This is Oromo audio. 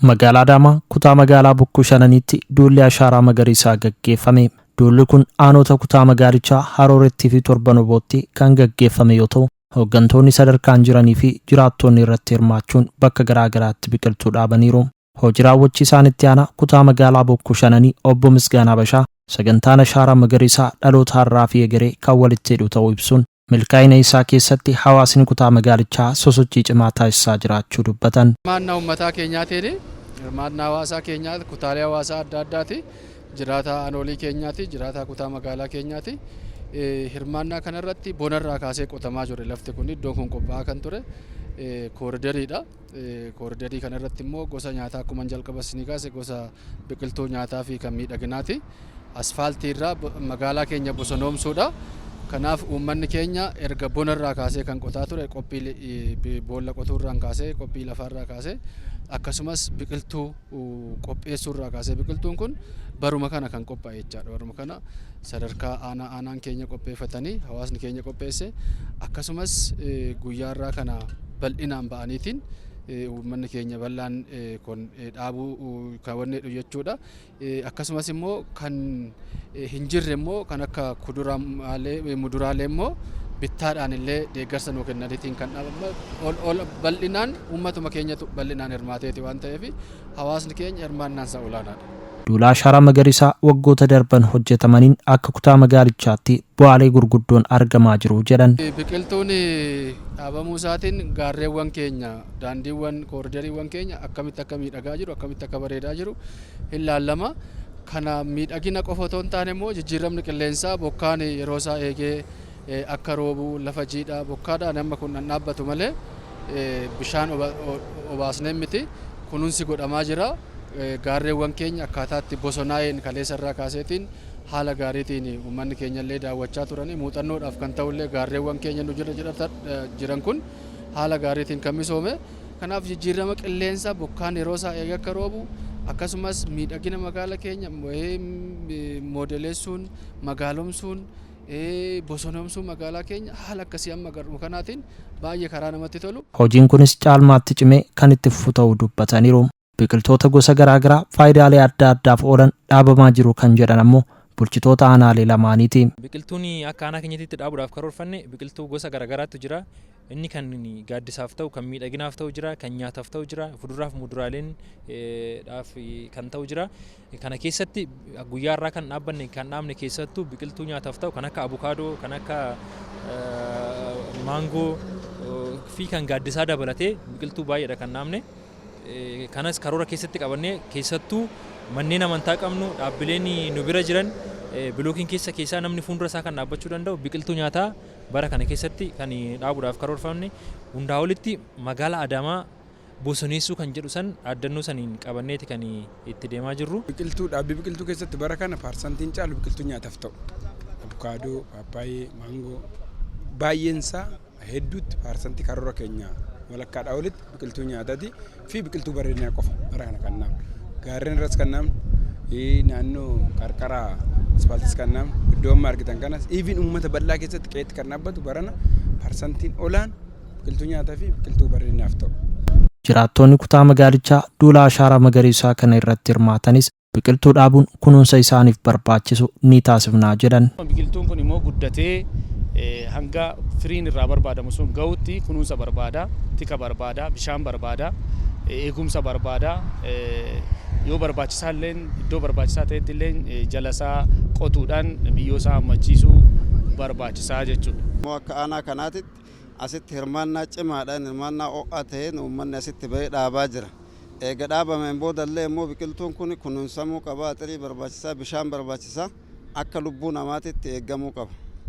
Magaalaa Adaamaa kutaa magaalaa Bokkuu Shananiitti duulli ashaaraa magariisaa gaggeeffame. Duulli kun aanota kutaa magaalichaa Haroorettii fi Torbanobootti kan gaggeeffame yoo ta'u, hooggantoonni sadarkaan jiranii fi jiraattonni irratti hirmaachuun bakka garaa garaatti biqiltuu dhaabaniiru. Hojii raawwachiisaan itti aanaa kutaa magaalaa Bokkuu Shananii obbo Misgaanaa Bashaa sagantaan ashaaraa magariisaa dhaloota har'aa fi egeree kan walitti hidhu ta'uu ibsuun milkaa'ina isaa keessatti hawaasni kutaa magaalichaa sosochii cimaa taasisaa jiraachuu dubbatan. Hirmaannaa uummataa keenyaatiin hirmaannaa hawaasaa keenyaa kutaalee hawaasaa adda addaati. Jiraata aanolii keenyaati, jiraata kutaa magaalaa keenyaati. Hirmaannaa kanarratti bonarraa kaasee qotamaa jira. Lafti kun iddoon kun qophaa'aa kan ture kooriidariidha. Kooriidarii kanarratti immoo gosa nyaataa akkuma jalqaba isinii kaase gosa biqiltuu nyaataa fi kan miidhaginaati. Asfaaltii irraa magaalaa keenya bosonoomsuudha. Kanaaf uummanni keenya erga bonarraa kaasee kan qotaa ture qophii boolla qotuurraan kaasee qophii lafarraa kaasee akkasumas biqiltuu qopheessuurraa kaasee biqiltuun kun baruma kana kan qophaa'e jechaadha. Baruma kana sadarkaa aanaan keenya qopheeffatanii hawaasni keenya qopheesse akkasumas guyyaarraa kana bal'inaan ba'aniitiin uummanni keenya bal'aan kun dhaabuu kaawwanneedhu jechuudha. Akkasumas immoo kan hin jirre immoo kan akka kuduraalee muduraalee immoo bittaadhaan illee deeggarsa nuu kennaniitiin kan dhaabamu bal'inaan uummatuma keenyatu bal'inaan hirmaateeti waan ta'eef hawaasni keenya hirmaannaan isaa olaanaadha. Duula ashaaraa magariisaa waggoota darban hojjetamaniin akka kutaa magaalichaatti bu'aalee gurguddoon argamaa jiru jedhan. Biqiltuun dhaabamuu isaatiin gaarreewwan keenya, daandiiwwan, kooriidariiwwan keenya akkamitti akka miidhagaa jiru, akkamitti akka bareedaa jiru hin laallama. Kana miidhagina qofa otoo hin taane immoo jijjiiramni qilleensaa bokkaan yeroo isaa eegee akka roobu lafa jiidhaa bokkaadhaan amma kun dhaabbatu malee bishaan obaasnee miti kunuunsi godhamaa jira. Gaarreewwan keenya akkaataatti bosonaa'een kaleessarraa kaaseetiin haala gaariitiin uummanni keenya illee daawwachaa turanii muuxannoodhaaf kan ta'ullee gaarreewwan keenya nu jiran kun haala gaariitiin kan misoome. Kanaaf jijjiirama qilleensaa bokkaan yeroo isaa eegee akka roobu akkasumas miidhagina magaalaa keenya moodeleessuun magaalomsuun bosonomsuun magaalaa keenya haala akkasii amma garuu kanaatiin baay'ee karaa namatti tolu. Hojiin kunis caalmaatti cimee kan itti fufu ta'uu dubbataniiru. Biqiltoota gosa garaa garaa faayidaalee adda addaaf oolan dhaabamaa jiru kan jedhan ammoo bulchitoota aanaalee lamaaniiti. Biqiltuun akka aanaa keenyatti dhaabuudhaaf karoorfanne biqiltuu gosa garaa garaatu jira. Inni kan gaaddisaaf ta'u, kan miidhaginaaf ta'u jira, kan nyaataaf ta'u jira, fuduraaf muduraaleen dhaaf kan ta'u jira. Kana keessatti guyyaa irraa kan dhaabne keessattuu biqiltuu nyaataaf ta'u kan akka abukaadoo, kan akka maangoo fi kan gaaddisaa dabalatee biqiltuu baay'eedha kan dhaabne. Kanas karoora keessatti qabannee keessattuu manneen amantaa qabnu dhaabbileen nu bira jiran bilookiin keessaa namni fuuldura isaa kan dhaabbachuu danda'u biqiltuu nyaataa bara kana keessatti kan dhaabuudhaaf karoorfamne hundaa olitti magaalaa Adaamaa bosoneessuu kan jedhu san dhaaddannoo saniin qabanneeti kan itti deemaa jirru. Dhaabbii biqiltuu keessatti bara kana parsantiin caalu biqiltuu nyaataaf ta'u abukaadoo, paappaayee, maangoo baay'eensaa hedduutti parsantii karoora keenyaa walakkaadhaa olitti biqiltuu nyaataati fi biqiltuu bareedinaa qofa bara kana kan naamnu. Gaarreen irras kan naamnu naannoo qarqara asfaaltis kan naamnu iddoo amma argitan kanas ifiin uummata bal'aa keessatti qe'eetti kan dhaabbatu barana parsantiin olaan biqiltuu nyaataa fi biqiltuu bareedinaaf ta'u. Jiraattonni kutaa magaalichaa duula ashaaraa magariisaa kana irratti hirmaatanis biqiltuu dhaabuun kunuunsa isaaniif barbaachisu ni taasifnaa jedhan. Biqiltuun kun immoo guddatee hanga firiin irraa barbaadamu sun ga'utti kunuunsa barbaada, tika barbaada, bishaan barbaada, eegumsa barbaada. Yoo barbaachisaa illee iddoo barbaachisaa ta'etti illee jalasaa qotuudhaan biyyoo isaa hammachiisuu barbaachisaa jechuudha. Akka aanaa kanaatitti asitti hirmaannaa cimaadhaan hirmaannaa ho'aa ta'een uummanni asitti ba'ee dhaabaa jira. Eega dhaabameen boodallee immoo biqiltuun kun kunuunsamuu qaba, atirii barbaachisaa, bishaan barbaachisaa akka lubbuu namaatitti eegamuu qaba.